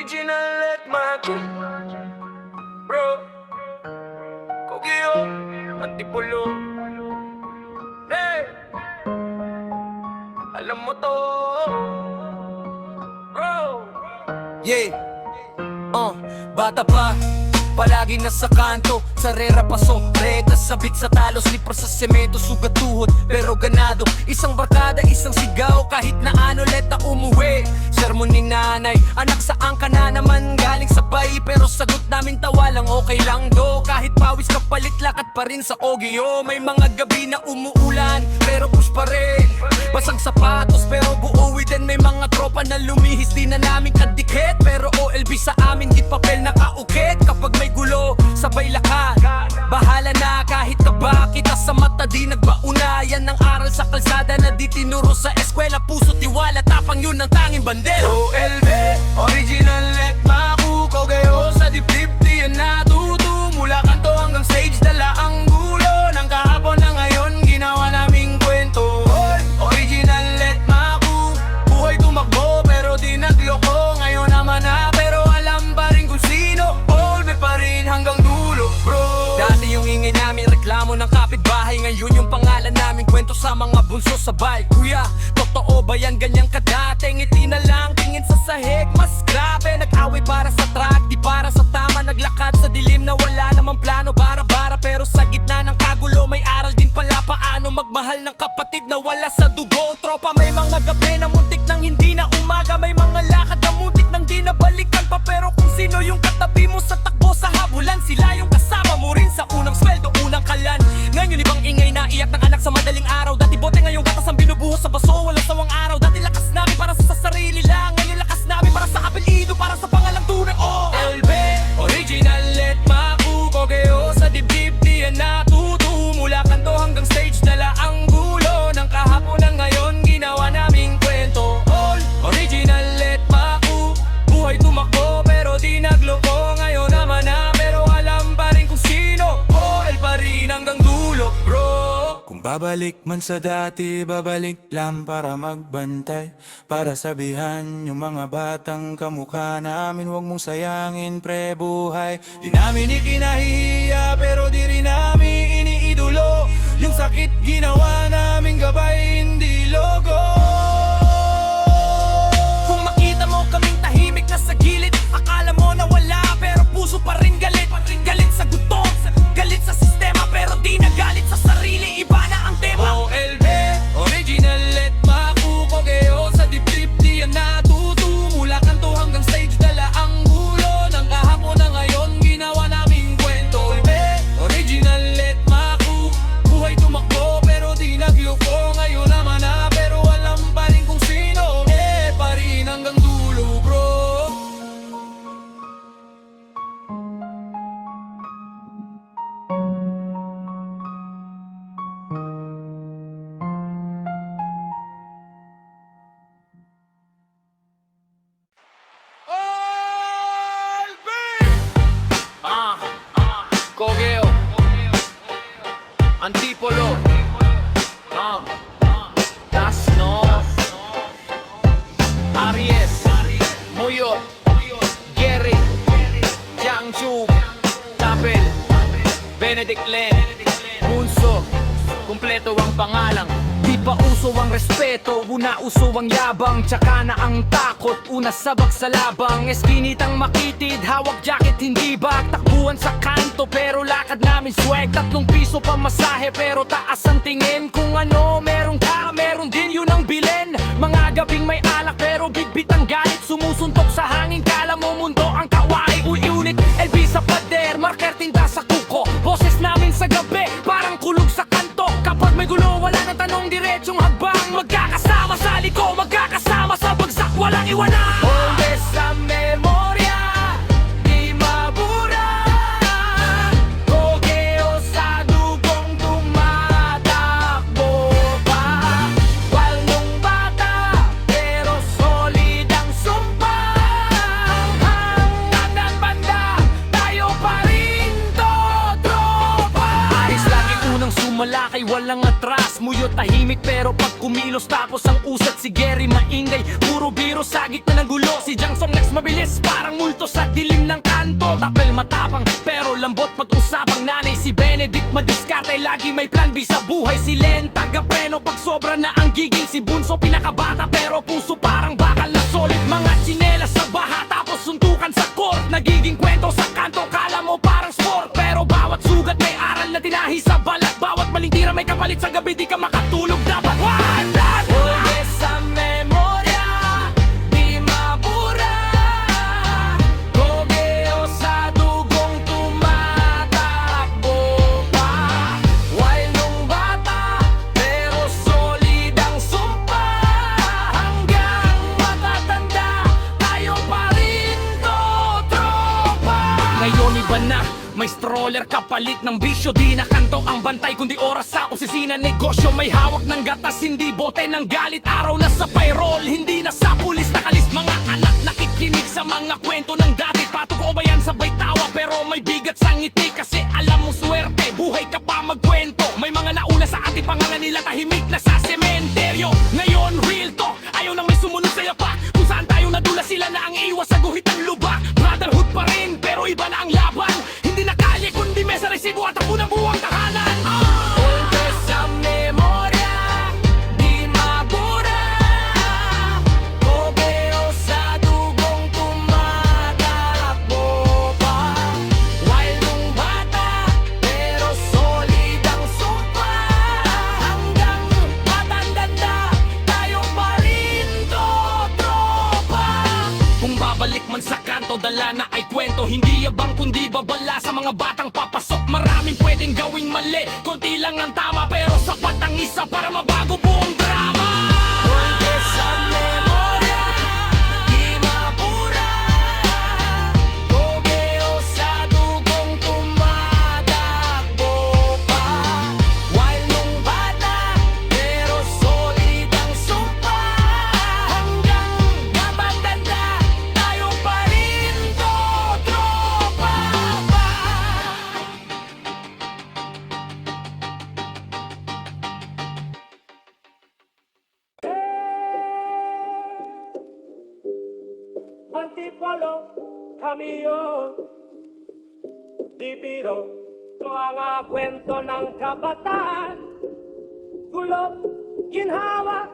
Original at Maco Bro Kogyo Antipolo Hey Alam mo to Bro Yeah, bata pa, palagi nasa kanto. Sarera paso, reta, sabit sa talo. Slipper sa semento, sugat tuhod, pero ganado. Isang barkada, isang sigaw, kahit na ano leta umuwi. Sermon ni nanay, anak saan ka na naman galing sabay. Pero sagot namin tawa lang, okay lang do. Kahit pawis kapalit, lakad pa rin sa ogyo. May mga gabi na umuulan, pero push pa rin. Basag sapatos, pero buuwi din. May mga tropa na lumihis, di na namin kadikit. Pero OLB sa amin, di papel nakaukit. Kapag may gulo, sabay lakad. Bahala na kahit taba kita sa mata, di nagbauna. Yan ang aral sa kalsada na di tinuro sa eskwela. Puso, tiwala, tapang yun ang tanging bandera. OLB, original at Maco Kogyo sa dibdib, di yan natuto. Mula kanto hanggang stage, dala ang gulo. Ng kahapon na ngayon, ginawa naming kwento. Original at Maco, buhay tumakbo pero di nagloko. Ngayon naman na, pero alam pa rin kung sino. OLB pa rin hanggang dulo, bro. Dati yung ingay namin, reklamo ng kapitbahay. Ngayon yung pangalan namin, kwento sa mga bunso sabay. Kuya, totoo ba yan ganyang kadate? Ngiti na lang, tingin sa sahig, mas grabe. Nag-away para sa track, di para sa tama. Naglakad sa dilim na wala namang plano. Bara-bara, pero sa gitna ng kagulo, may aral din pala paano magmahal ng kapatid na wala sa dugo. Tropa, may mga gabi na muntik nang hindi na umaga. May mga lakad na muntik nang di na balikan pa. Pero kung sino yung katabi mo sa takbo sa habulan, sila yung kasama mo rin sa unang sweldo, unang kalan. Ngayon ibang ingay na iyak ng anak sa madaling araw. Dati bote, ngayong gatas ang binubuhos sa baso, walang sawang araw. Dati lakas namin para sa sarili lang, ngayon lakas namin para sa apelido, para sa pangalang tunay. OLB, original at Maco Kogyo sa dibdib, di yan natuto. Mula kanto hanggang stage, dala ang gulo. Ng kahapon na ngayon, ginawa naming kwento. All original at Maco, buhay tumakbo pero di nagloko. Ngayon naman na, pero alam pa rin kung sino. OL pa rin hanggang dulo, bro. Kung babalik man sa dati, babalik lang para magbantay. Para sabihan yung mga batang kamukha namin, huwag mong sayangin pre buhay. Di namin ikinahihiya pero di rin namin iniidolo. Yung sakit ginawa namin gabay, hindi logo. Kung makita mo kaming tahimik na sa gilid, akala mo na wala, pero puso pa rin galit. Galit sa gutom, galit sa sistema, pero di nagalit sa sarili. Iba na ang tema. OLB, original at Maco Kogyo sa dibdib, di yan natuto. Mula kanto hanggang stage, dala ang gulo. Ng kahapon na ngayon, ginawa naming kwento. OLB, original at Maco, buhay tumakbo pero di nagloko. Ngayon naman na, pero alam pa rin kung sino. Pa rin hanggang dulo, bro. Kogyo Antipolo Tasno Aries Muyot Gary Jiangsu Tapel Benedict Len Bunso Kumpleto ang pangalang. Di pa uso ang respeto, una uso ang yabang. Tsaka na ang takot, una sabak sa labang. Eskinitang makitid, hawak jacket hindi bag. Takbuhan sa kanto pero lakad namin swag. 3 piso pa masahe pero taas ang tingin. Kung ano meron ka, meron din yun ang bilin. Mga gabing may alak pero bitbit ang galit. Sumusuntok sa hangin, kala mo mundo ang kawai. Uy-unit, LB sa pader, marker tinda sa kuko. Boses namin sa gabi, parang kulog sa kanto. Kapag may gulo, wala nang tanong, diretsong habang. Magkakasama sa liko, magkakasama sa bagsak, walang iwanan. Always sa memorya, di mabura. Kogyo sa dugong tumatakbo pa. Walong bata, pero solid ang sumpa. Hanggang banda, tayo pa rin to, tropa. Ayos laging unang sumalakay, walang atras. Muyo tahimik pero pag kumilos tapos ang usat. Si Gary maingay, puro biro sa gitna ng gulo. Si Jiangsu mabilis parang multo sa dilim ng kanto. Tapel matapang pero lambot pag-usapang nanay. Si Benedict madiskarte, lagi may plan B sa buhay. Si Len taga-preno pag sobra na ang gigil. Si Bunso pinakabata pero puso parang bakal na solid. Mga tsinelas sa baha tapos suntukan sa court. Nagiging kwento sa kanto, kala mo parang sport. Pero bawat sugat may aral na tinahi sa balat. Bawat maling tira may kapalit, sa gabi di ka makatulog dapat. Huwag sa memorya, di mabura. Gogeo sa dugong tumatakbo pa. Wild nung bata, pero solid ang sumpa. Hanggang matatanda, tayo pa rin to, tropa. Ngayon iba na, may stroller kapalit ng bisyo. Di na kanto ang bantay kundi oras sa opisina. Negosyo may hawak ng gatas, hindi bote ng galit. Araw na sa payroll, hindi na sa pulis nakalis. Mga anak nakikinig sa mga kwento ng dati. Patok o ba yan sabay tawa pero may bigat sa ngiti. Kasi alam mo swerte, buhay ka pa magkwento. May mga nauna sa ating pangalan nila tahimik na sa sementeryo. Ngayon real talk, ayaw nang may sumunod sa'yo pa. Kung saan tayo nadula sila na ang iwas sa guhit ng lubak. Brotherhood pa rin pero iba na ang laban. Hindi na kalye kundi mesa resibo at ako na buwang tahanan. Ulpe sa memorya, di mabura. Gogeo sa dugong tumatakbo pa. Wild nung bata, pero solid ang sumpa. Hanggang matanda, tayo pa rin to, tropa. Kung babalik man sa kanto, dala na ay kwento. Hindi yabang kundi babala sa mga batang papasok. Maraming pwedeng gawing mali, konti lang ang tama. Pero sapat ang isa para mabago buong drama. Ulpe sa memorya, di mabura. Gogeo sa dugong tumatakbo pa. Wild nung bata, pero solid ang sumpa. Hanggang matanda, tayo pa rin to, tropa. Antipolo, Camillo, Di Biro, mga kwento ng kabataan. Gulo, ginhawa,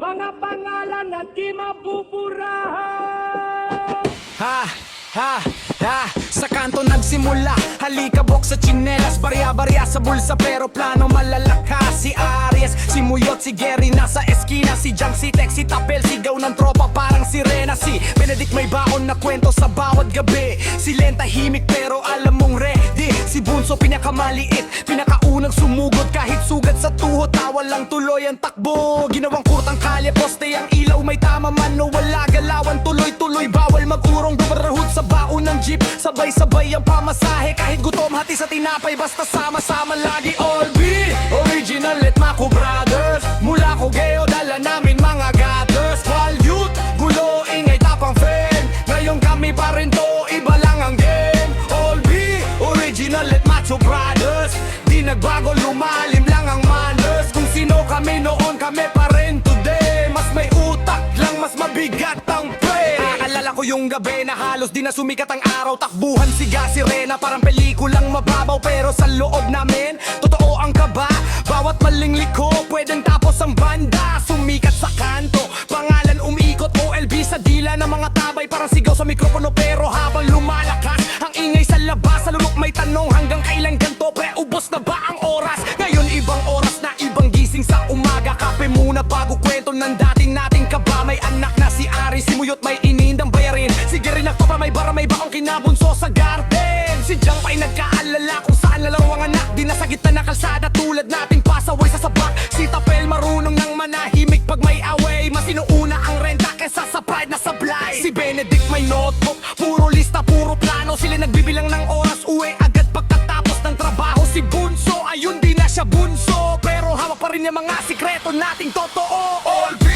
mga pangalan na di mapupurahan. Ha, ha, ha, sa kanto nagsimula. Halikabok sa tsinelas, barya-barya sa bulsa pero plano malalakas. Si Aries, si Muyot, si Gary nasa eskina. Si Jang, si Tex, si Tapel, sigaw ng tropa parang sirena. Si Benedict may baon na kwento sa bawat gabi. Si Len tahimik pero alam mong ready. Si Bunso pinakamaliit, pinakaunang sumugod. Kahit sugat sa tuhod, tawa lang tuloy ang takbo. Ginawang kurtang kalye, poste ang ilaw. May tama man o wala, galawan tuloy-tuloy. Bawal mag-urong, dumarahod sa baon ng jeep. Sabay-sabay ang pamasahe, kahit gutom hati sa tinapay. Basta sama-sama lagi. All B, original at Mako Brothers. Mula Gogeo, dala namin mga gutters. While youth, gulo, ingay, tapang fan. Ngayon kami pa rin to, iba lang ang game. All B, original at Macho Brothers. Di nagbago, lumalim lang ang manners. Kung sino kami noon, kami pa rin today. Mas may utak lang, mas mabigat ang play. Alala ko yung gabi na halos di na sumikat ang araw. Takbuhan siga sirena, parang pelikulang mababaw. Pero sa loob namin, totoo ang kaba. Bawat maling liko, pwedeng tapos ang banda. Sumikat sa kanto, pangalan umiikot. OLB sa dila ng mga tabay, parang sigaw sa mikropono. Pero habang lumalakas, ang ingay sa labas. Sa lulok may tanong, hanggang kailan ganto? Pre, ubos na ba ang oras? Ngayon ibang oras na, ibang gising sa umaga. Kape muna bago kwento ng dating nating kaba. May anak na si Ari, si Muyot may inindang bayarin. Si Gary nagpapa may bara, may baong kinabunso sa garden. Si Jang pa'y nagkaalala kung saan lalawang anak. Di na sa gitna na kalsada tulad nating pasaway sa sabak. Si Tapel marunong ng manahimik pag may away. Mas inuuna ang renta kesa sa pride na sablay. Si Benedict may notebook, puro lista, puro plano. Sila nagbibilang ng oras, uwi agad pagkatapos ng trabaho. Si Bunso, ayun di na siya bunso, pero hawak pa rin yung mga sikreto nating totoo. All B,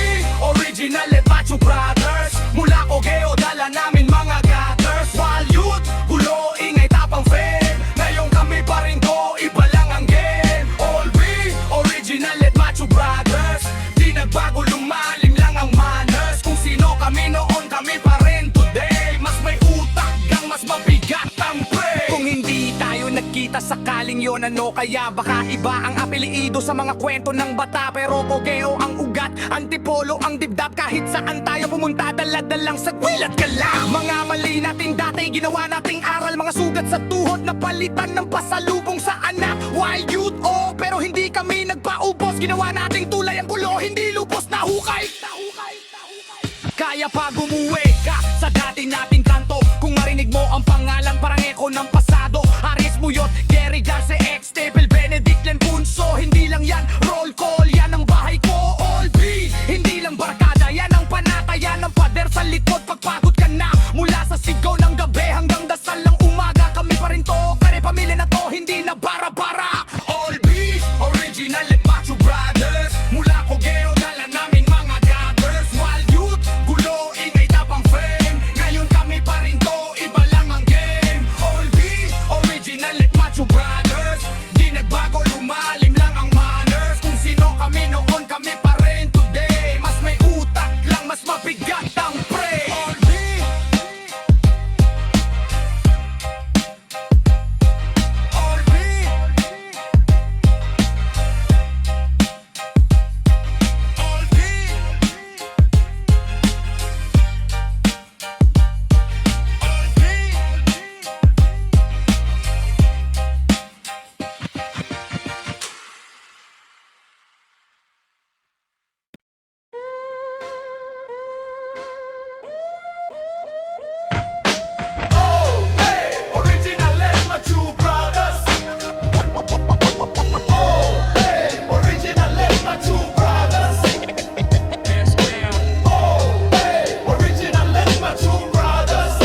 original at Macho Brothers. Mula Gogeo, dala namin mga gutters. While youth, gulo, ingay, tapang fame. Ngayon kami pa rin to, iba lang ang game. All B, original at Macho Brothers. Di nagbago, lumalim lang ang manners. Kung sino kami noon, kami pa rin to. ngayon, ano kaya? Baka iba ang apelido sa mga kwento ng bata, pero pogeo ang ugat, antipolo ang dibdab. Kahit saan tayo pumunta, dala-dal lang sa gwilat ka lang. Mga mali natin dati, ginawa nating aral. Mga sugat sa tuhod na palitan ng pasalubong sa anak. Wild youth, oh, pero hindi kami nagpaubos. Ginawa nating tulay ang gulo, hindi lubos na hukay. Kaya pa bumuwi ka sa dati nating kanto. Kung marinig mo ang pangalan, parang eko ng pasado. Aris Muyot, Gary Jarse, X, Stable, Benedict, Len Punso. Hindi lang yan roll call, yan ang bahay ko. All B, hindi lang barkada, yan ang panatayan ng pader sa likod. Pagpagod ka na, mula sa sigaw ng gabi hanggang dasal ng umaga. Kami pa rin to, kare pamilya na to, hindi na bara-bara. All B, original at Macho Brothers. Mula Cogeo, dala namin mga gathers. Wild youth, gulo, ingay tapang fame. Ngayon kami pa rin to, iba lang ang game. All B, original at Macho Brothers. Di nagbago, lumalim lang ang manners. Kung sino kami noon, kami pa rin today. Mas may utak lang, mas mabigat ang pre. All B, all B, all B. Original and Macho Brothers. Original and Macho Brothers. Original and Macho Brothers.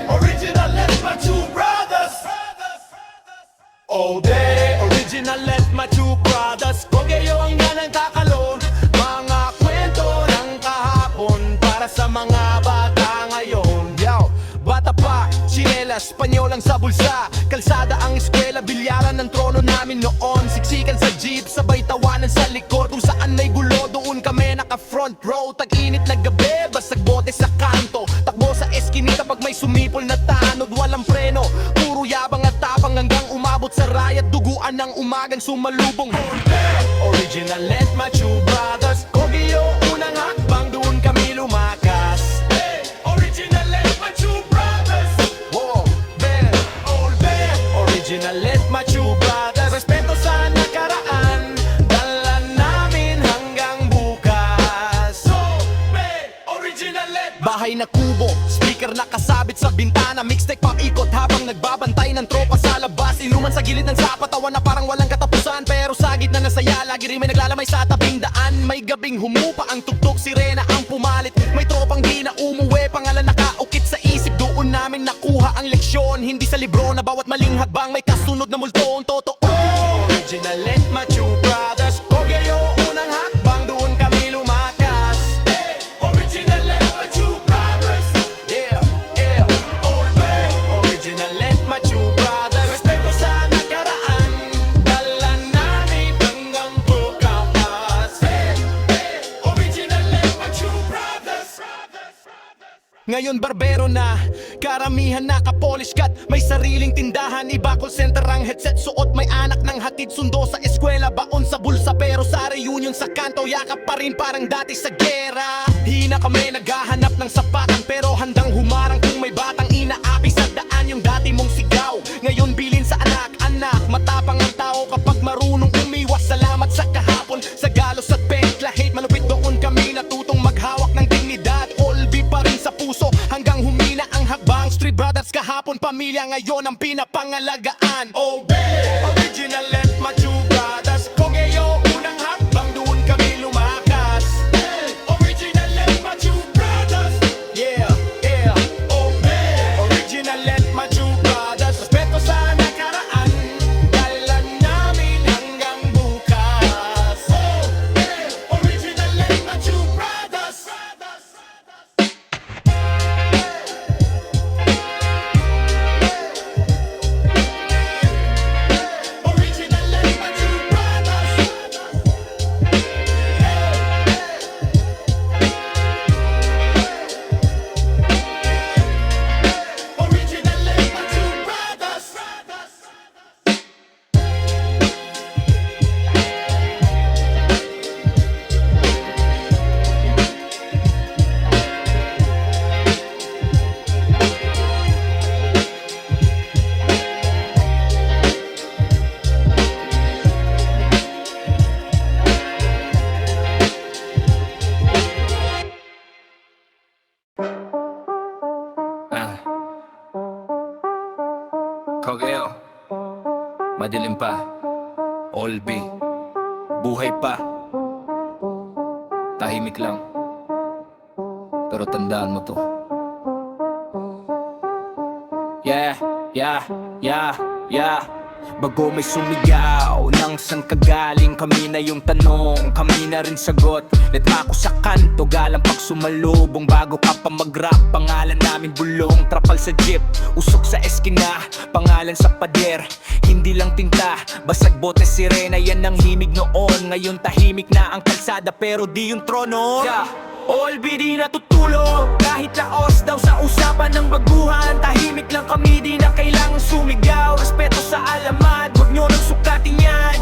Original and Macho Brothers. All day, original and Macho Brothers. Cogeo ang ganang kakalon. Mga kwento ng kahapon para sa mga bata ngayon. Yo, bata pa, sinelas, Espanyol ang sa bulsa. Kalsada ang eskwela, bilyaran ng trono namin noon. Siksikan sa jeep, sabay tawanan sa likod. Kung saan may gulo, doon kami naka front row. Tag-init na gabi, basag bote sa kanto. Takbo sa eskinita pag may sumipol na tanod. Walang preno, puro yabang at tapang hanggang umabot sa rayat. Duguan ng umagang sumalubong. Original and Macho Brothers. Cogeo, unang hakbang, doon kami lumakas. Original and Macho Brothers. Wow, Ben, old Ben. Original and Macho Brothers. Respeto sa nakaraan, dala namin hanggang bukas. So, Ben, original and bahay na kubo, speaker na kasabit sa bintana. Mixtape paikot habang nagbabantay ng tropa sa labas. Inuman sa gilid ng sapa, tawa na parang walang katapusan. Pero sa gitna ng saya, lagi rin may naglalamay sa tabing daan. May gabing humupa ang tugtog, sirena ang pumalit. May tropang di na umuwi, pangalan nakaukit sa isip. Doon namin nakuha ang leksyon, hindi sa libro na bawat maling hakbang may kasunod na multo. Ang totoo, Original and Macho Brothers. Cogeo, unang hakbang, doon kami lumakas. Original and Macho Brothers. Yeah, yeah, all day. Original and Macho Brothers. Respeto sa nakaraan, dala namin hanggang bukas. Original and Macho Brothers. Ngayon barbero na, karamihan naka-polish cut. May sariling tindahan, iba call center ang headset. Suot may anak ng hatid, sundo sa eskwela, baon sa bulsa. Pero sa reunion sa kanto, yakap pa rin parang dati sa gera. Hina kami naghahanap ng sapakan, pero handang humarang kung may batang inaapi sa daan. Yung dati mong sigaw, ngayon bilin sa anak-anak. Matapang ang tao kapag marunong umiwas. Salamat sa kahapon, sa galos at pekla hate. Malupit doon kami natutong maghawak ng dignidad. Olbi pa rin sa puso hanggang humina ang hakbang. Street Brothers kahapon, pamilya ngayon ang pinapangalagaan. Oh, original and Macho Brothers. Cogeo, unang hakbang, doon kami lumakas. Original and Macho Brothers. Yeah, yeah, oh, original and Macho Brothers. Respeto sa nakaraan, dala namin hanggang bukas. Oh, original and Macho Brothers. Olby, buhay pa. Tahimik lang. Pero tandaan mo to. Yeah, yeah, yeah, yeah. Bago may sumigaw ng san kagaling, kami na yung tanong, kami na rin sagot. Letma ko sa kanto, galang pag sumalubong. Bago ka pa mag-rap, pangalan namin bulong. Trapal sa jeep, usok sa eskina, pangalan sa pader. Hindi lang tinta, basag bote sirena. Yan ang himig noon, ngayon tahimik na ang kalsada, pero di yung trono. Yeah. Olby di natutulog, kahit laos daw sa usapan ng baguhan. Tahimik lang kami, di na kailangang sumigaw. Respeto sa alamat, huwag nyo nang sukatin yan.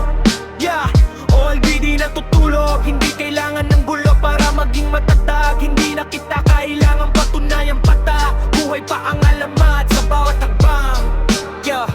Yeah, Olby di natutulog, hindi kailangan ng gulo para maging matatag. Hindi na kita kailangan patunayang pata. Buhay pa ang alamat sa bawat hakbang. Yeah.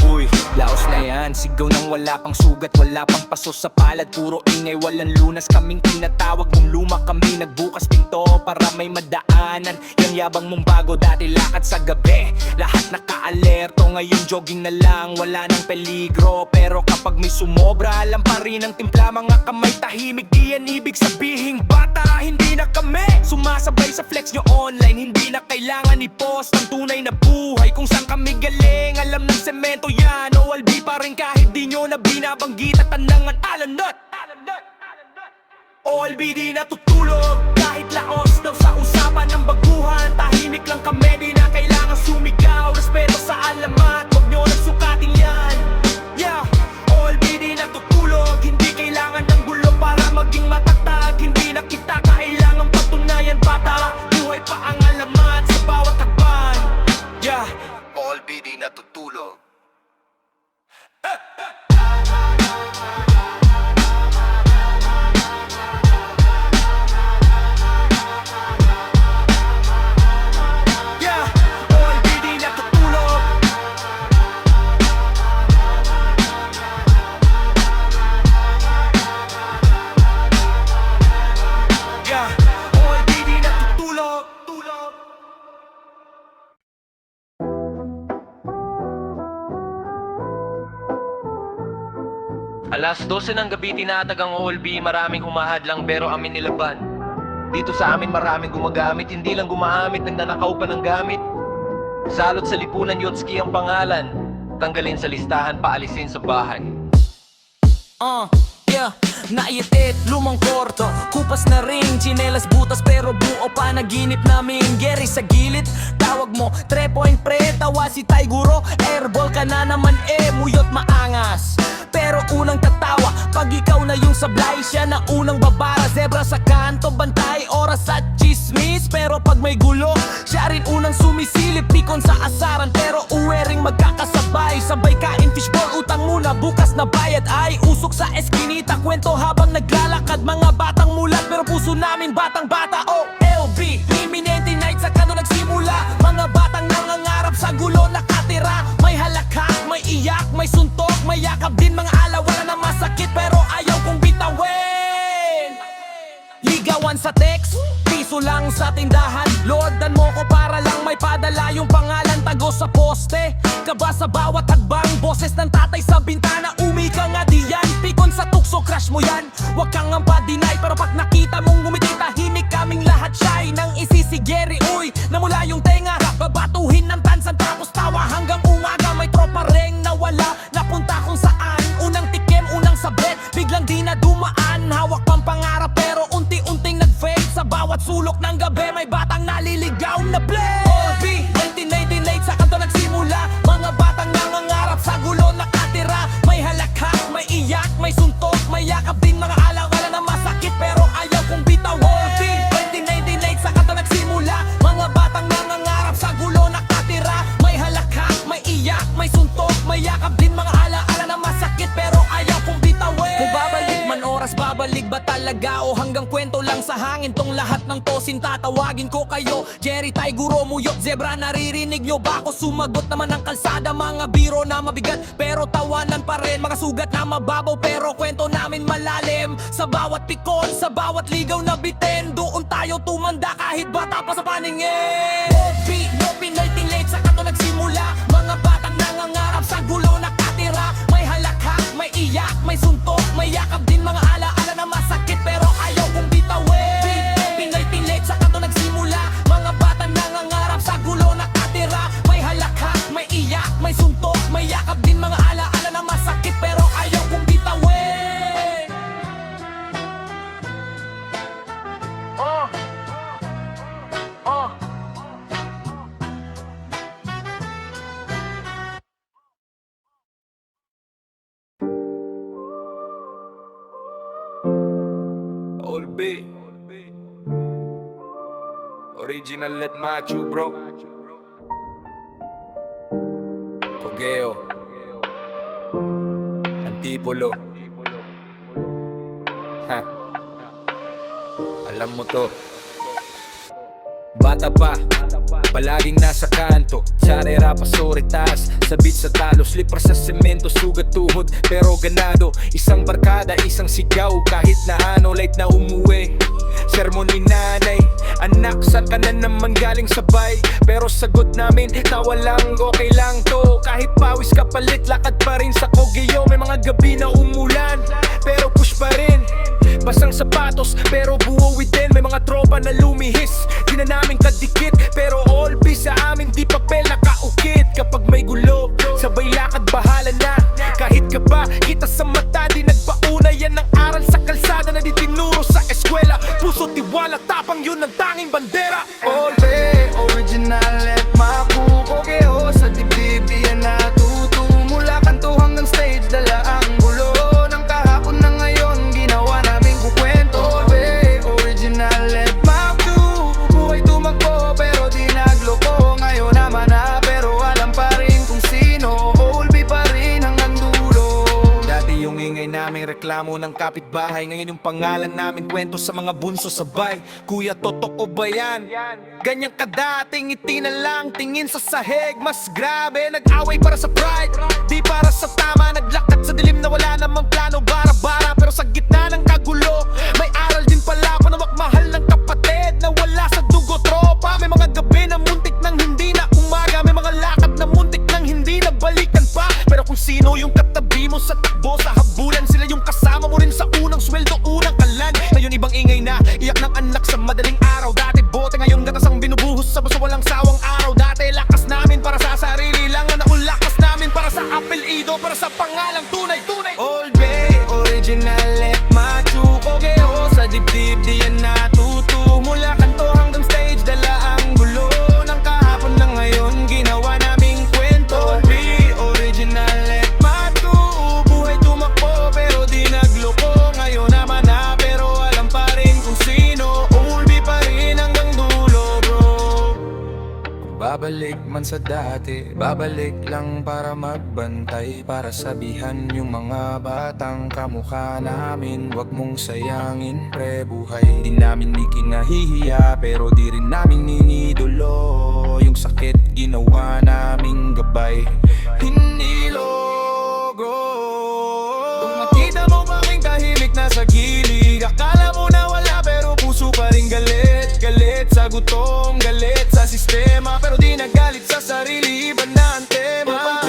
Uy, laos na yan, sigaw nang wala pang sugat, wala pang paso sa palad. Puro ingay, walang lunas, kaming tinatawag mong luma. Kami nagbukas pinto para may madaanan. Yang yabang mong bago, dati lakad sa gabi. Lahat naka-alerto, ngayon jogging na lang, wala nang peligro. Pero kapag may sumobra, alam pa rin ang timpla. Mga kamay tahimik, di yan ibig sabihing bata. Hindi na kami sumasabay sa flex nyo online. Hindi na kailangan i-post ang tunay na buhay. Kung saan kami galing, alam ng semento yan. Olby pa rin kahit di nyo na binabanggit at tanangan alanot. Olby di natutulog, kahit laos daw sa usapan ng baguhan. Tahimik lang kami, di na kailangan sumigaw. Respeto sa alamat, huwag nyo nang sukatin yan. Yeah, Olby di natutulog, hindi kailangan ng gulo para maging matatag. Hindi na kita kailangan patunayan bata. Buhay pa ang alamat sa bawat hakbang. Yeah, Olby di natutulog. Alas 12 ng gabi tinatag ang Olby, maraming humahadlang pero amin nilaban. Dito sa amin maraming gumagamit, hindi lang gumahamit, nagnanakaw pa ng gamit. Salot sa lipunan, Yotski ang pangalan. Tanggalin sa listahan, paalisin sa bahay. Yeah, naitit, lumang korto, kupas na ring, tsinelas butas pero buo pa naginip namin. Gary sa gilid, tawag mo 3 point pre, tawa si Taiguro. Airball ka na naman muyot maangas. Pero unang tatawa, pag ikaw na yung sablay, siya na unang babara. Zebra sa kanto, bantay, oras at chismis. Pero pag may gulo, siya rin unang sumisilip. Pikon sa asaran, pero uwe ring magkakasabay. Sabay kain fishball, utang muna, bukas na bayad. Ay usok sa eskinita, kwento habang naglalakad. Mga batang mulat, pero puso namin batang bata. Oh, LB, Liminente night sa kano nagsimula. Mga batang nangangarap sa gulo nakatira. May halakhak, may iyak, may suntok, may yakap din mga alawana na masakit pero ayaw kong bitawin. Ligawan sa text, piso lang sa tindahan. Lordan mo ko para lang may padala yung pangalan. Tago sa poste, kaba sa bawat hagbang. Boses ng tatay sa bintana, umika nga diyan. Pikon sa tukso, crush mo yan. Huwag kang ang pa-deny, pero pag nakita mong ngumiti, tahimik kaming lahat shy. Nang isisigeri, uy, namula yung tenga. Babatuhin ng tansan tapos tawa hanggang umaga. May tropa reng nawala, napunta kung saan. Unang tikim, unang sabit, biglang di na dumaan. Hawak pang pangarap pero unti-unting nag-fade. Sa bawat sulok ng gabi may batang naliligaw na play. Olby, 1998 sa kanto nagsimula. Mga batang nangangarap sa gulo nakatira. May halakhak, may iyak, may suntok, may yakap din mga alaala na masakit pero ayaw kong bitaw. Olby, 1998 sa kanto nagsimula. Mga batang nangangarap sa gulo nakatira. May halakhak, may iyak, may suntok, may yakap din mga alaala na masakit pero ayaw kong bitawin. Kung babalik man oras, babalik ba talaga o hanggang kwento lang sa hangin? Tong lahat ng tosin tatawagin ko kayo Jerry, Taiguro, Muyot, Zebra. Naririnig nyo ba ako? Sumagot naman ang kalsada. Mga biro na mabigat pero tawanan pa rin. Mga sugat na mababaw pero kwento namin malalim. Sa bawat pikon, sa bawat ligaw na bitin, doon tayo tumanda kahit bata pa sa paningin. Olby, no Pinoy late sa kanto nagsimula. Mga batang nangangarap sa gulo nakatira. May halakhak, may iyak, may may suntok, may yakap din mga alaala na masakit pero ayaw kong bitawin. Pinoy pilit, sa kanto nagsimula, mga bata nangangarap sa gulo nakatira. May halakhak, may iyak, may suntok, may yakap din mga alaala na masakit pero ayaw kong bitawin. Old B Original Let Machu bro Cogeo Antipolo Ha Alam mo to Bata pa Palaging nasa kanto Tsarera pa soritas Sabit sa talo Slipper sa semento Sugat tuhod Pero ganado Isang barkada Isang sigaw Kahit na ano Late na umuwi Sermon ni nanay Anak saan ka na naman galing sabay Pero sagot namin Tawa lang okay lang to Kahit pawis ka palit Lakad pa rin sa Cogeo May mga gabi na umulan Pero push pa rin Basang sapatos pero buo within. May mga tropa na lumihis Di na namin kadikit Pero all peace sa amin di papel nakaukit. Kapag may gulo Sabay lakad bahala na Kahit ka ba kita sa mata Di nagpauna yan ang aral sa kalsada Na di tinuro sa eskwela Puso tiwala tapang yun ang tanging bandera. All day original at makukogeo Sa dibdib di yan natuto Mula kanto hanggang stage dala ang gulo Ng kahapon na ngayon ginawa naming kukwento. All day original at maku Buhay tumakbo pero di nagloko Ngayon naman na pero alam pa rin kung sino All be pa rin hanggang dulo. Dati yung ingay naming reklamo ng kapitbahay Ngayon yung pangalan namin kwento sa mga bunso sabay. Kuya totoo ba yan? Ganyan kadating ngiti na lang tingin sa sahig. Mas grabe nag-away para sa pride Di para sa tama naglakad sa dilim na wala namang plano bara-bara Pero sa gitna ng kagulo May aral din pala panawak mahal ng kapatid Na wala sa dugo tropa. May mga gabi na muntik nang hindi na umaga May mga lakad na muntik nang hindi na balikan pa Pero kung sino yung katabi mo sa takbo Sa habulan sila yung kasama mo rin sa unang sweldo unang kalan. Ngayon ibang ingay na iyak ng anak sa madaling araw. Dati bote ngayon gatas ang binubuhos sa baso walang sawang araw. Dati lakas namin para sa sarili lang Ngayon lakas namin para sa apelido Para sa pangalang tunay. All day original at machu Cogeo Sa dibdib di yan natuto Mula kanto hanggang stage dala ang gulo Ng kahapon na ngayon ginawa naming kwento. All day original at machu Buhay tumakbo pero di nagloko Ngayon naman na pero alam pa rin kung sino Ulbi pa rin hanggang dulo bro. Babalik man sa dati Babalik lang para magbantay Para sabihan yung mga batang kamukha namin Huwag mong sayangin pre buhay. Di namin ikinahihiya pero di rin namin ninidolo Yung sakit ginawa naming gabay Hinilogo. Kung makita mo kaming tahimik na sa gilid Akala mo na wala pero puso pa rin galit. Galit sa gutom, galit sa sistema Pero di nagalit sa sarili, iba na ang tema.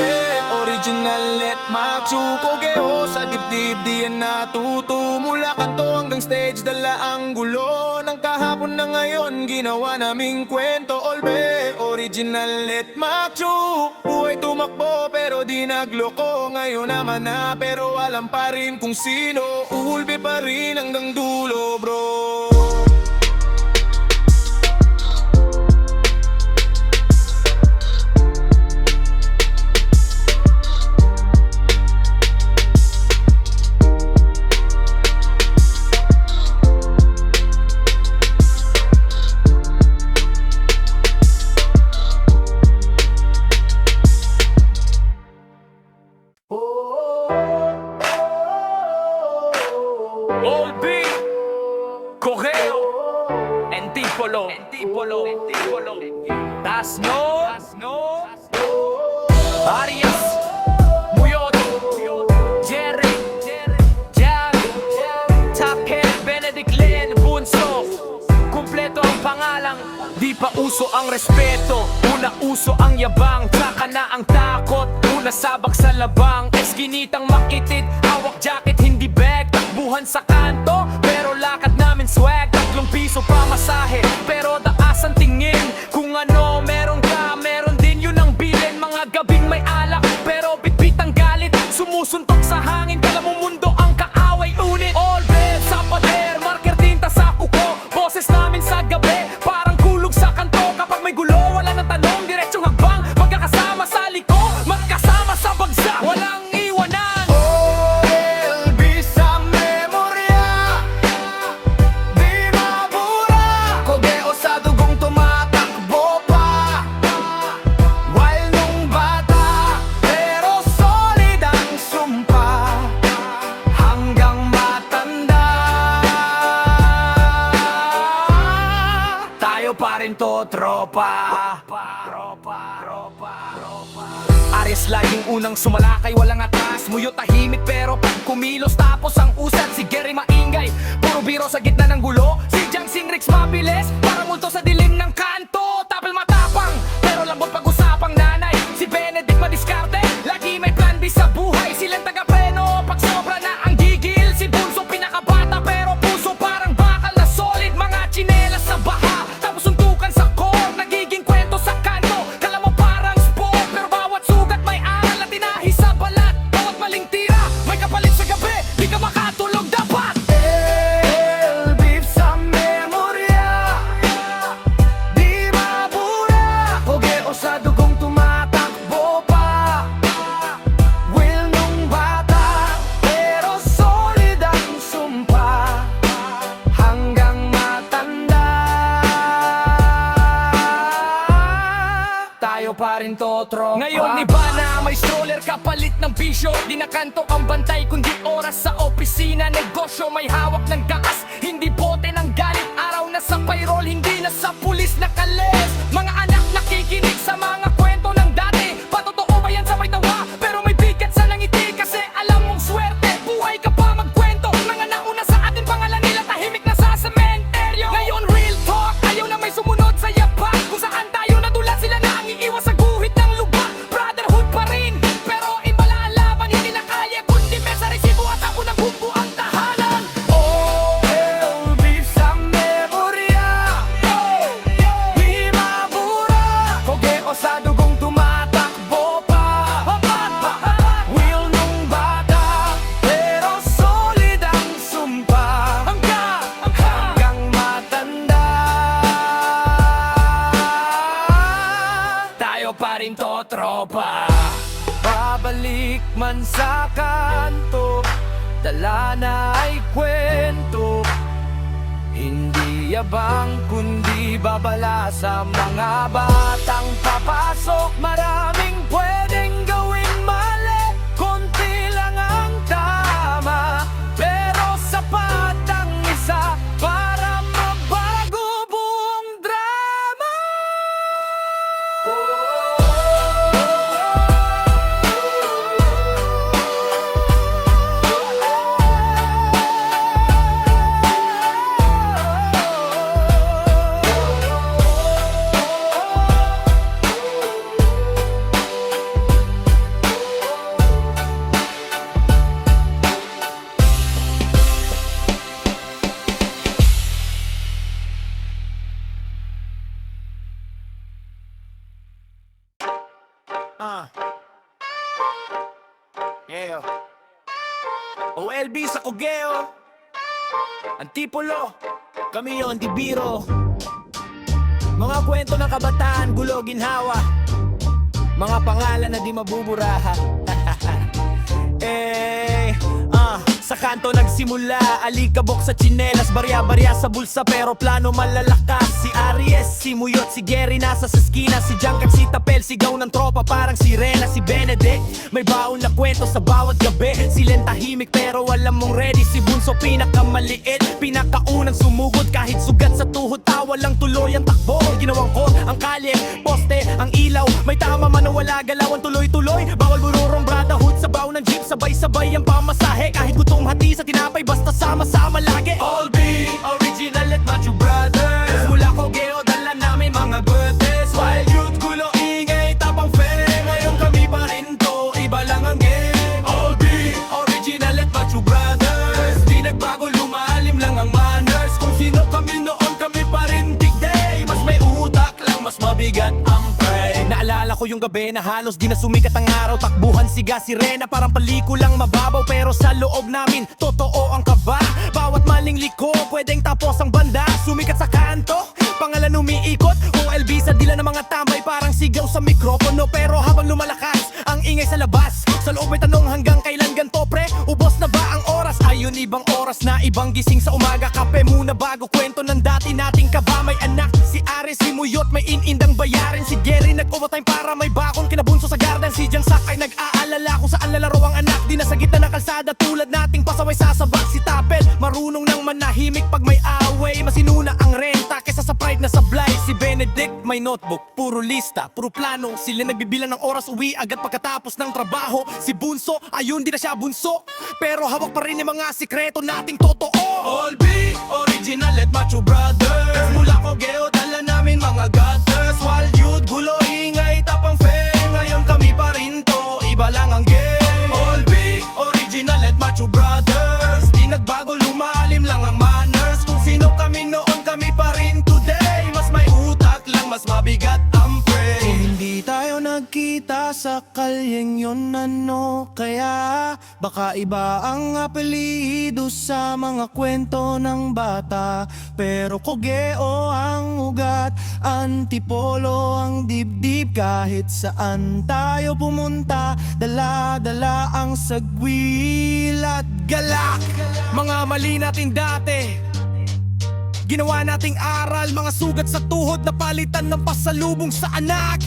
Original at machu Cogeo Sa dibdib di yan natuto Mula kanto hanggang stage dala ang gulo Ng kahapon na ngayon ginawa naming kwento. All be original at machu Buhay tumakbo pero di nagloko Ngayon naman na pero alam pa rin kung sino Ulbe pa rin hanggang dulo bro. Old B Cogeo Antipolo Tasno Arias Muyot Jerry Jag Takel Benedict Len Bunso Kumpleto ang pangalang Di pa uso ang respeto Una uso ang yabang Tsaka na ang takot Una sabak sa labang Eskinitang makitid Hawak jacket kwentuhan sa kanto, pero lakad namin swag, 3 piso pa masahe, pero taas ang tingin. Kung ano meron ka, meron din yun ang bilin. Mga gabing may alak, pero bitbit ang galit. Sumusuntok sa hangin, kala mo mundo ang kaaway unit. All red sa pader, marker tinta sa kuko. Boses namin sa gabi, parang kulog sa kanto. Kapag may gulo, wala nang tanong, diretsong hakbang. Magkakasama sa liko, magkasama sa bagsak, walang iwanan. OLB sa memorya, di mabura. Kogeo sa dugong tumatakbo pa, while nung bata, pero solid ang sumpa, hanggang matanda. Tayo pa rin to, tropa. Ares laging unang sumalakay, walang atas. Muyo tahimik pero pag kumilos, tapos ang usat. Si Gary maingay, puro biro sa gitna ng gulo. Si Jang Sinrix mabilis, parang multo sa dilim ng kanto. Tapil matapang, pero lambot pag-usapang nanay. Si Benedict madiskarte, lagi may plan B sa buhay. Silang taga-preno, pag sobra na ang gigil. Si Bunso pinakabata pero puso parang bakal na solid. Mga tsinelas sa baha, tapos suntukan sa core. Nagiging kwento sa kanto, kala mo parang sport. Pero bawat sugat may aral at tinahi sa balat. Bawat maling tira, may kapalit sa gabi. Di ka makatulog dapat. Beef sa memorya, di mabura. Kogeo sa dugong tumatakbo pa, will nung bata, pero solid ang sumpa, hanggang matanda. Tayo pa rin to, tropa. Ngayon iba na, may stroller kapalit ng bisyo. Di na kanto ang bantay, kundi oras sa opisina. Negosyo may hawak ng gakas, hindi bote ng galit. Araw na sa payroll, hindi na sa pulis nakalis. Mga anak nakikinig sa mga kwento ng dati. Patotoo ba yan sa may tawa? Pero may bigat sa nangiti, kasi alam mong swerte. Buhay ka pa magkwento, mga nauna sa atin pangalan nila tahimik na sa sementeryo. Ngayon real talk, ayaw na may sumunod sa yapak. Kung saan tayo nadulas, sila na ang iiwas sa guhit ng lubak. Brotherhood pa rin, pero iba na ang laban. Hindi na kaya kundi mesa resibo at ako ng bumbu ang tahanan. OLB sa memorya, di mabura. Kogeo sa dugong tumatakbo pa, will nung bata, pero solid ang sumpa, hanggang matanda. Tayo pa rin to, tropa. Babalik man sa kanto, dala na ay kwento. Hindi yabang kundi babala sa mga batang papasok. Maraming pwedeng gawing mali, konti lang ang tama, pero sapat ang isa para mabago buong drama. Yeah. OLB sa Kogeo, Antipolo, kami yon, di biro. Mga kwento ng kabataan, gulo, ginhawa, mga pangalan na di mabuburaha. Sa kanto nagsimula, alikabok sa tsinelas, barya-barya sa bulsa pero plano malalakas. Si Aries, si Muyot, si Gary nasa sa skina, si Jang at si Tapel sigaw ng tropa parang sirena. Si Benedict, may baon na kwento sa bawat gabi. Silen tahimik pero alam mong ready. Si Bunso pinakamaliit, pinakaunang sumugod. Kahit sugat sa tuhod, tawa lang tuloy ang takbo. Ginawang ko ang kalye, poste, ang ilaw. May tama man o wala, galawan tuloy-tuloy. Bawal bururong brotherhood sa baon ng jeep, sabay-sabay ang pamasahe. Kahit gutom hati sa tinapay, basta sama-sama lagi. All be original at macho brothers. Mula Kogeo, dala namin mga birthdays. Wild youth, gulo, ingay, tapang fair. Ngayon kami pa rin to, iba lang ang game. All be original at macho brothers. Di nagbago ko yung gabi na halos di na sumikat ang araw. Takbuhan siga sirena parang palikulang mababaw, pero sa loob namin totoo ang kaba. Bawat maling liko pwedeng tapos ang banda. Sumikat sa kanto, pangalan umiikot. OLB sa dila ng mga tambay parang sigaw sa mikropono. Pero habang lumalakas ang ingay sa labas, sa loob may tanong hanggang kailan ganto pre? Ubos na ba ang oras? Ayun ibang oras na, ibang gising sa umaga. Kape muna bago kwento ng dati nating kaba. May anak si Ares, si Muyot may inindang bayarin. Si Gary nag-overtime para may bakon kinabunso sa garden. Si Jan Sak ay nag-aalala kung saan lalaro ang anak. Di na sa gitna ng kalsada tulad nating pasaway sasabak. Si Tapel marunong nang manahimik pag may away. Masinuna ang renta kesa sa pride na sablay. Si Benedict may notebook, puro lista, puro plano. Sila nagbibilang ng oras, uwi agad pagkatapos ng trabaho. Si Bunso, ayun di na siya bunso, pero hawak pa rin yung mga sikreto nating totoo. All B, original at macho brothers. Mula ko geo, dala namin mga gutters. Wild youth, gulo, ingay, tapang fame. Ngayon kami pa rin to, iba lang ang game. All B, original at macho brothers. Di nagbago, lumalim lang ang manners. Kung sino kami noon, kami pa rin today. Mas may utak lang, mas mabigat ang prey. Kung hindi tayo nagkita sa kalyeng yun, ano kaya? Baka iba ang apelido sa mga kwento ng bata. Pero kogeo ang ugat, antipolo ang dibdib. Kahit saan tayo pumunta, dala-dala ang sagwil at galak. Mga mali natin dati, ginawa nating aral, mga sugat sa tuhod na palitan ng pasalubong sa anak.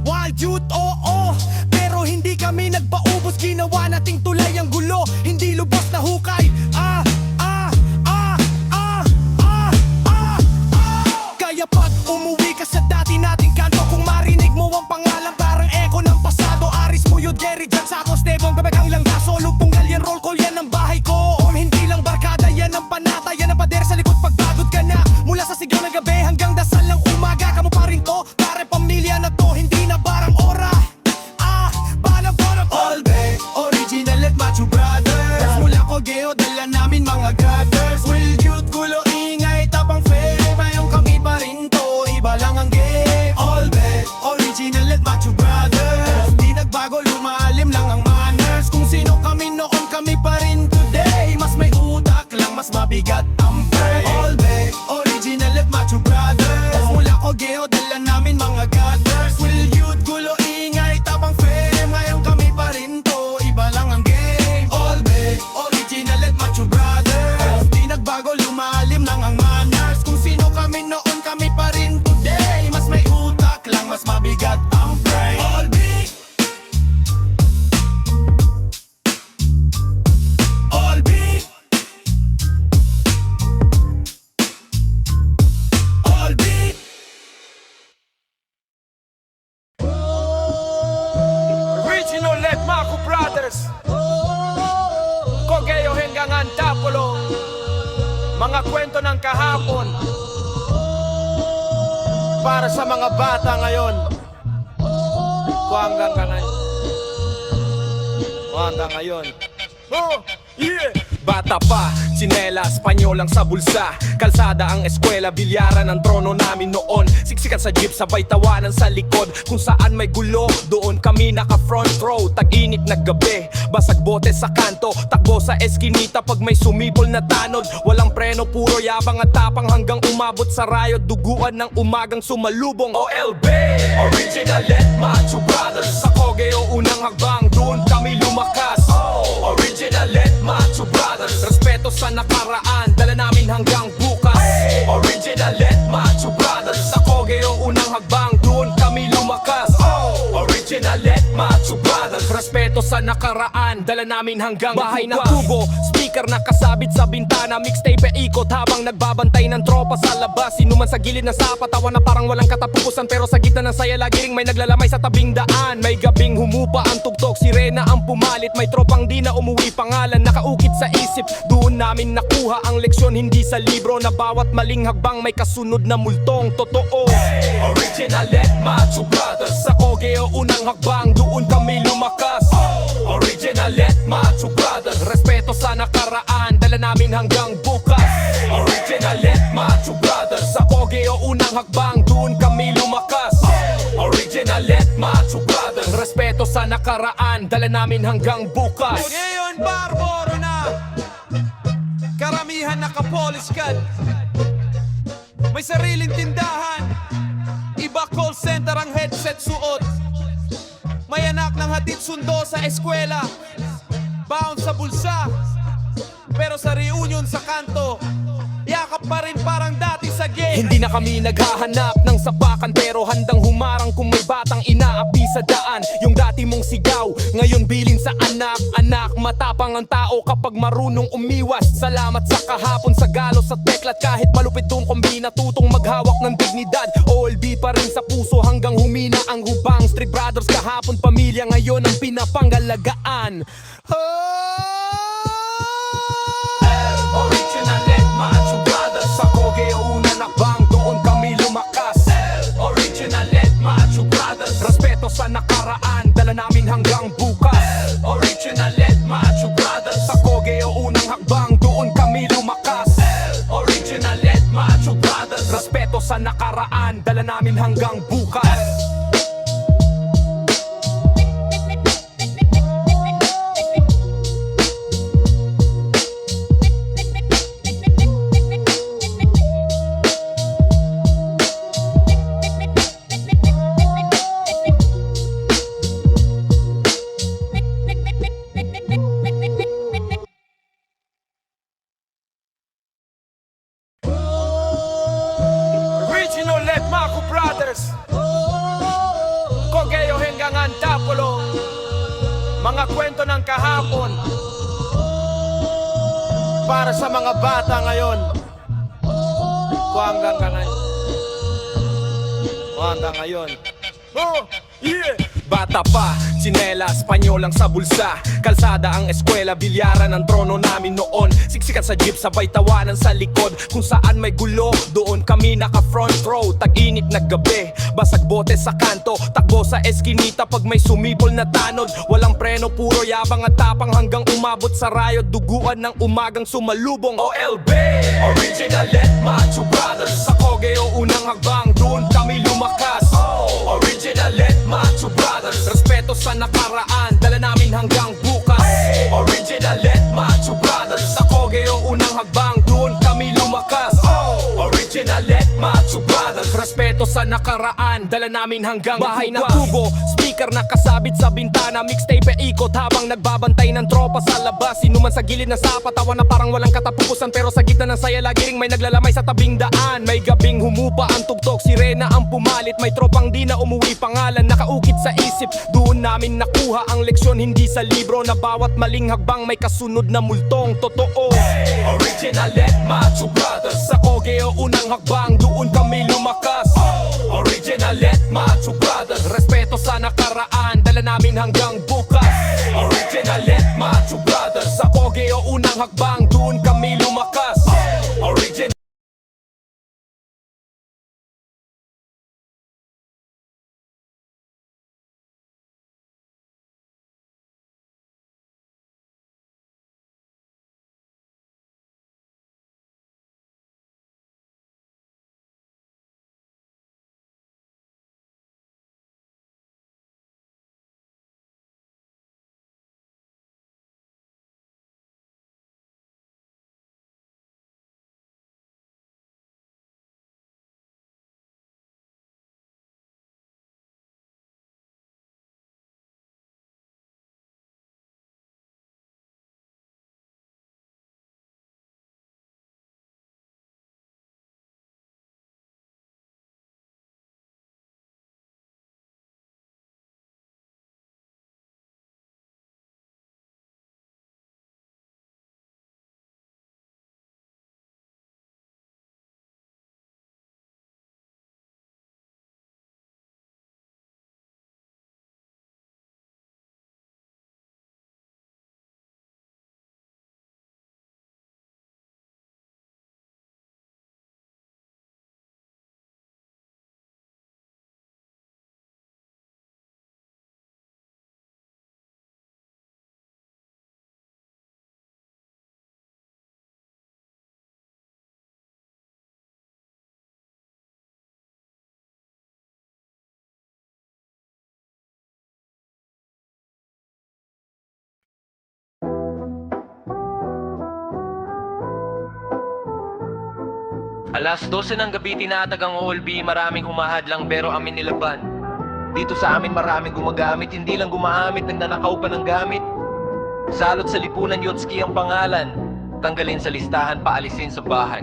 Wild youth, oo, pero hindi kami nagpaubos. Ginawa nating tulay ang gulo, hindi lubos na hukay. Kaya pag umuwi ka sa dati nating kanto, kung marinig mo ang pangalan parang echo ng pasado. Aris Muyod, Gary, Jan Sakos, Tebong, Gabegang Langgaso, Lumpong Galyan, roll call yan ang bahay ko. Hindi lang barkada, yan ang panata, yan ang pader sa likod pagpagod ka na. Mula sa sigaw ng gabi hanggang dasal ng umaga, kamo pa rin to, pare pamilya na to, hindi na barang ora. Balang borang all day, original at macho brothers. Mula ko geo, dala namin mga gutters. Will youth, gulo, ingay, tapang fame. Ngayon kami pa rin to, iba lang ang game. All day, original at macho brothers. Di nagbago, lumalim lang ang manners. Kung sino kami noon, kami pa rin today. Mas may utak lang, mas mabigat ang prey. All day, original at macho brothers. Mula ko geo, dala namin mga gutters. Will youth, gulo, ingay, tapang fame. Ngayon kami pa rin to, iba lang ang game. All day, original at macho brothers. Di nagbago, lumalim lang ang manners. Kung sino kami noon, kami pa rin today. Mas may utak lang, mas mabigat ang prey. All day, all day, all day. Original Let Mako Brothers, Kogeo hanggang Antapolo. Mga kwento ng kahapon para sa mga bata ngayon. Hanggang ngayon. Oh, yeah! Bata pa, tsinelas, Espanyol ang sa bulsa. Kalsada ang eskwela, bilyaran ang trono namin noon. Siksikan sa jeep, sabay tawanan sa likod. Kung saan may gulo, doon kami naka front row. Tag-init na gabi, basag bote sa kanto. Takbo sa eskinita pag may sumibol na tanod. Walang preno, puro yabang at tapang hanggang umabot sa rayo. Duguan ng umagang sumalubong. OLB, original at macho brothers. Sa Kogeo, unang hagbang, doon kami lumakas. Original at macho brothers. Respeto sa nakaraan, dala namin hanggang bukas. Original at macho brothers. Sa Kogeo, unang hagbang, doon kami lumakas. Original at macho brothers. Respeto sa nakaraan, dala namin hanggang bahay na tubo. Speaker na kasabit sa bintana, mixtape e ikot habang nagbabantay ng tropa sa labas. Sinuman sa gilid ng sapa, tawa na parang walang katapusan. Pero sa gitna ng saya, lagi ring may naglalamay sa tabing daan. May gabing humupa ang tugtog, sirena ang pumalit. May tropang di na umuwi, pangalan nakaukit sa isip. Doon namin nakuha ang leksyon, hindi sa libro. Na bawat maling hagbang may kasunod na multong totoo. Original at macho brothers. Sa Kogeo, unang hagbang, doon kami lumakas. Original at macho brothers. Respeto sa nakaraan, dala namin hanggang bukas. Original at macho brothers. Sa Kogeo, unang hagbang, doon kami lumakas. Original Respeto sa nakaraan, dala namin hanggang bukas. Ngayon barbaro na, karamihan naka-polish cut. May sariling tindahan, iba call center ang headset suot. May anak ng hatid sundo sa eskwela, baon sa bulsa, pero sa reunion sa kanto, yakap pa rin parang dati sa gate. Hindi na kami naghahanap ng sapakan, pero handang humarang kung may batang inaapi sa daan. Yung dati mong sigaw, ngayon bilin sa anak. Anak, matapang ang tao kapag marunong umiwas. Salamat sa kahapon, sa galos, sa teklat. Kahit malupit tong kombi, natutong maghawak ng dignidad. OLB pa rin sa puso hanggang humina ang hubang. Street Brothers kahapon, pamilya ngayon ang pinapangalagaan. Original and Macho Brothers. Sa Koge una nakbang, doon kami lumakas. Original and Macho Brothers. Respeto sa nakaraan, dala namin hanggang bukas. Original and Macho Brothers. Sa Koge unang hakbang, doon kami lumakas. Original and Macho Brothers. Respeto sa nakaraan, dala namin hanggang bukas. Original Let Maco Brothers, Kogeo hanggang Antapolo. Mga kwento ng kahapon para sa mga bata ngayon. Hanggang ngayon. Hanggang ngayon. Oh, yeah! Bata pa, tsinelas, panyolang sa bulsa. Kalsada ang eskwela, bilyaran ang trono namin noon. Siksikan sa jeep, sabay tawanan sa likod. Kung saan may gulo, doon kami naka front row. Tag-init na gabi, basag bote sa kanto. Takbo sa eskinita pag may sumibol na tanod. Walang preno, puro yabang at tapang hanggang umabot sa rayo. Duguan ng umagang sumalubong OLB, Original and Macho Brothers. Sa Kogeo unang hagbang, doon kami lumakas. Original and Macho Brothers. Respeto sa nakaraan, dala namin hanggang bukas. Original and Macho Brothers. Sa Kogeo unang hagbang, doon kami lumakas. Original and Macho Brothers. Respeto sa nakaraan, dala namin hanggang bahay ng tubo. Speaker na kasabit sa bintana, mixtape ikot habang nagbabantay ng tropa sa labas. Sinuman sa gilid ng sapa, tawa na parang walang katapusan. Pero sa gitna ng saya, lagi ring may naglalamay sa tabing daan. May gabing humupa ang tugtog, sirena ang pumalit. May tropang di na umuwi, pangalan nakaukit sa isip. Doon namin nakuha ang leksyon, hindi sa libro. Na bawat maling hagbang may kasunod na multong totoo. Original and Macho Brothers. Sa Kogeo unang hakbang, doon kami lumakas. Original and Macho Brothers. Respeto sa nakaraan, dala namin hanggang bukas. Original and Macho Brothers. Sa Kogeo unang hakbang, doon kami lumakas. Original Alas 12 ng gabi tinatag ang OLB, maraming humahadlang pero amin nilaban. Dito sa amin maraming gumagamit, hindi lang gumaamit, nagnanakaw pa ng gamit. Salot sa lipunan, Yotski ang pangalan. Tanggalin sa listahan, paalisin sa bahay.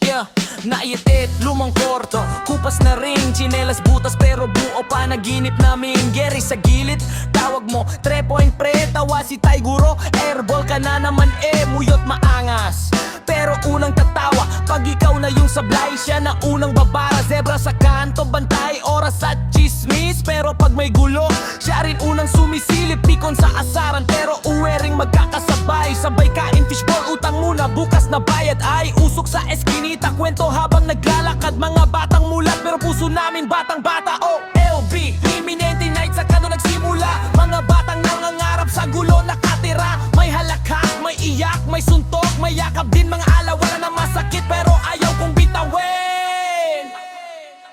Yeah, naitit, lumang korto, kupas na ring, tsinelas butas pero buo pa naginip namin. Gary sa gilid, tawag mo 3 point pre, tawa si Taiguro, airball ka na naman muyot maangas. Pero unang tatawa, pag ikaw na yung sablay, siya na unang babara. Zebra sa kanto, bantay, oras at chismis. Pero pag may gulo, siya rin unang sumisilip. Pikon sa asaran, pero uwe ring magkakasabay. Sabay kain fishball, utang muna, bukas na bayad. Ay usok sa eskinita, kwento habang naglalakad. Mga batang mulat, pero puso namin batang bata. OLB, Liminente Night, sa kano nagsimula. Mga batang nangangarap sa gulo nakatira. May halakhak, may iyak, may suntok, may yakap din mga alaw. Wala na masakit pero ayaw kong bitawin.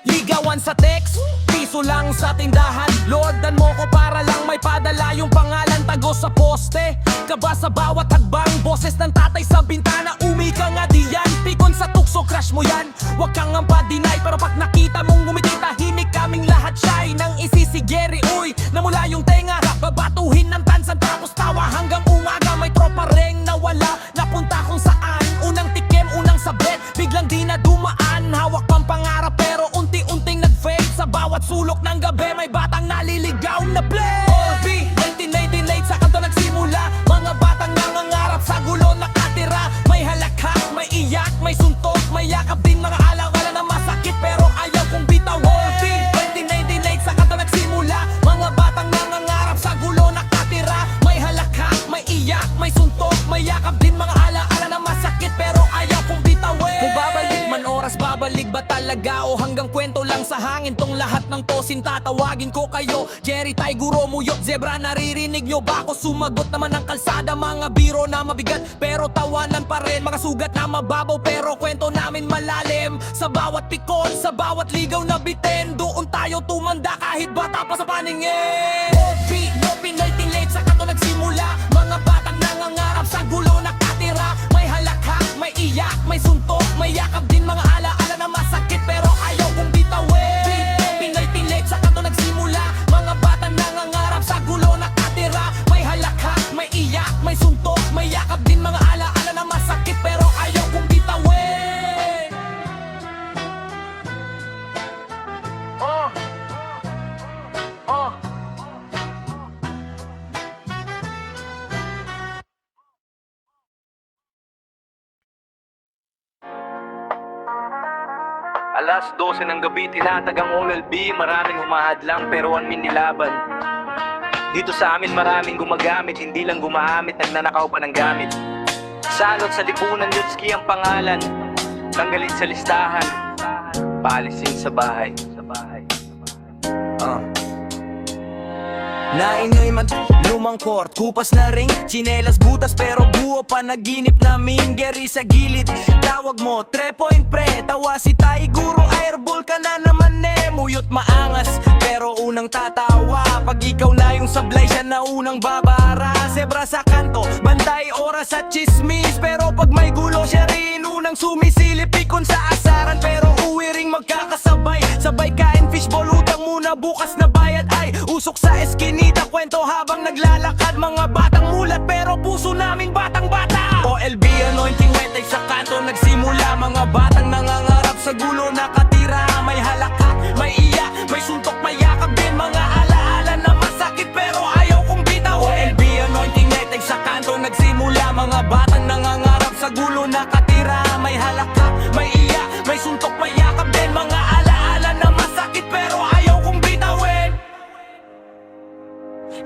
Ligawan sa text, piso lang sa tindahan. Lordan mo ko para lang may padala yung pangalan. Tago sa poste, kaba sa bawat hagbang. Boses ng tatay sa bintana, umika nga diyan. Pikon sa tukso, crush mo yan. Huwag kang ang pa-deny, pero pag nakita mong ngumiti, tahimik kaming lahat. Shy nang isisigeri, uy, namula yung tenga. Babatuhin ng tansan tapos tawa hanggang umaga. May tropa reng nawala, napunta kung saan. Unang tikim, unang sablet, biglang di na dumaan. Hawak pang pangarap pero unti-unting nag-fade. Sa bawat sulok ng gabi may batang naliligaw na play. OLB, 1998 sa kanto nagsimula. Mga batang nangangarap sa gulo nakatira. May halakhak, may iyak, may suntok, may yakap din mga alaw-ala na masakit pero ayaw kong bitaw. OLB, 1998 sa kanto nagsimula. Mga batang nangangarap sa gulo nakatira. May halakhak, may iyak, may suntok, may yakap din mga alaala na masakit pero ayaw kong bitawin. Kung babalik man oras, babalik ba talaga o hanggang kwento lang sa hangin? Tong lahat ng tosin tatawagin ko kayo. Jerry, Taiguro, Muyot, Zebra, naririnig nyo ba ako? Sumagot naman ng kalsada, mga biro na mabigat pero tawanan pa rin. Mga sugat na mababaw pero kwento namin malalim. Sa bawat pikon, sa bawat ligaw na bitin, doon tayo tumanda kahit bata pa sa paningin. OP, no penalty late, sa kanto nagsimula. Mga batang nangangarap sa gulo nakatira. May halakhak, may iyak, may suntok, may yakap din mga alaala na masakit pero ayaw kong bitawin. Penalty late, sa kanto nagsimula. Mga batang nangangarap sa gulo nakatira. May halakhak, may iyak, may suntok, may yakap din mga alaala na masakit pero ayaw kong bitawin. Alas 12 ng gabi tinatag ang OLB, maraming humahadlang pero amin nilaban. Dito sa amin maraming gumagamit, hindi lang gumaamit, nagnanakaw pa ng gamit. Salot sa lipunan, Yotski ang pangalan. Tanggalin sa listahan, paalisin sa bahay. Naingay man lumang court, kupas na ring, tsinelas butas pero buo pa naginip namin. Gary sa gilid, tawag mo 3 point pre, tawa si Taiguro, airball ka na naman muyot maangas pero unang tatawa. Pag ikaw na yung sablay, siya na unang babara. Zebra sa kanto, bantay, oras at chismis. Pero pag may gulo, siya rin unang sumisilip. Pikon sa asaran pero uwi ring magkakasabay. Sabay kain fishball, utang muna, bukas na bayad. Ay usok sa eskinita, kwento habang naglalakad. Mga batang mulat pero puso namin batang bata. OLB, anointing wet ay sa kanto nagsimula. Mga batang nangangarap sa gulo nakatira. May halakhak, may iyak, may suntok, may yakap din mga alaala na masakit pero ayaw kong bitaw. OLB, anointing wet ay sa kanto nagsimula. Mga batang nangangarap sa gulo nakatira. May halakhak, may iyak, may suntok, may yakap din mga alaala na masakit pero ayaw kong bitawin.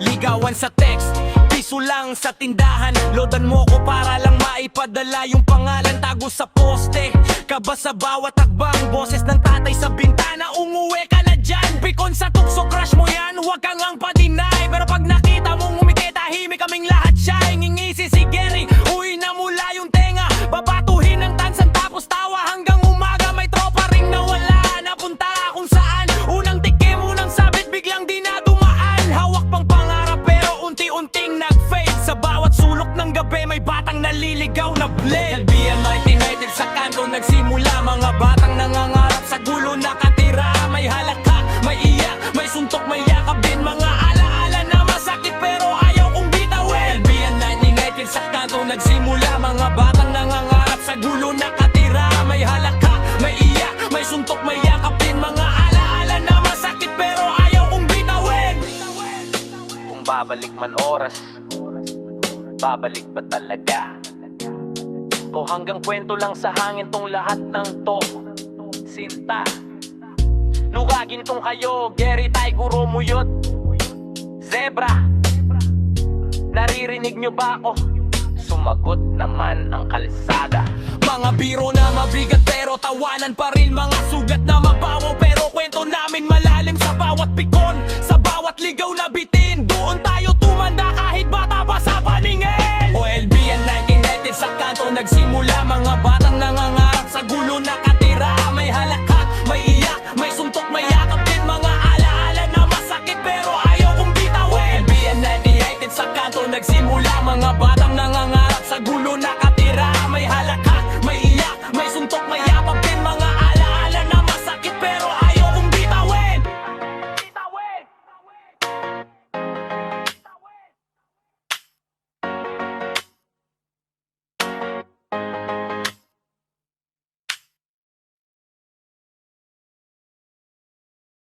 Ligawan sa text, piso lang sa tindahan. Loadan mo ko para lang maipadala yung pangalan. Tago sa poste, kaba sa bawat hagbang. Boses ng tatay sa bintana, umuwi ka na dyan. Pikon sa tukso, crush mo yan, huwag kang ang pa-deny. Pero pag nakita mong ngumiti, tahimik kaming lahat. Siya ngingisi si Gary, uy namula yung tenga. Babatuhin ng tansan tapos tawa hanggang umaga. May tropa ring nawala, napunta kung saan. Unang tikim, unang sabit, biglang di na dumaan. Hawak pang pangarap pero unti-unting nag-fade. Sa bawat sulok ng gabi may batang naliligaw na blade. Nagbiyan, may tinated sa nagsimula. Mga batang nangangarap sa gulo nakatira. May halaka, may iyak, may suntok, may yakap din. Mga alaala na masakit pero ayaw kong bitawin. LBN 1919 sa kanto nagsimula. Mga batang nangangarap sa gulo nakatira. May halaka, may iyak, may suntok, may yakap din. Mga alaala na masakit pero ayaw kong bitawin. Kung babalik man oras, babalik ba talaga? O hanggang kwento lang sa hangin tong lahat ng to, sinta. Lugagin tong kayo, Gary, Taiguro, Muyot, Zebra. Naririnig nyo ba ako? Sumagot naman ang kalsada. Mga biro na mabigat pero tawanan pa rin. Mga sugat na mabawo pero kwento namin malalim sa bawat pikon, sa bawat ligaw na bitaw.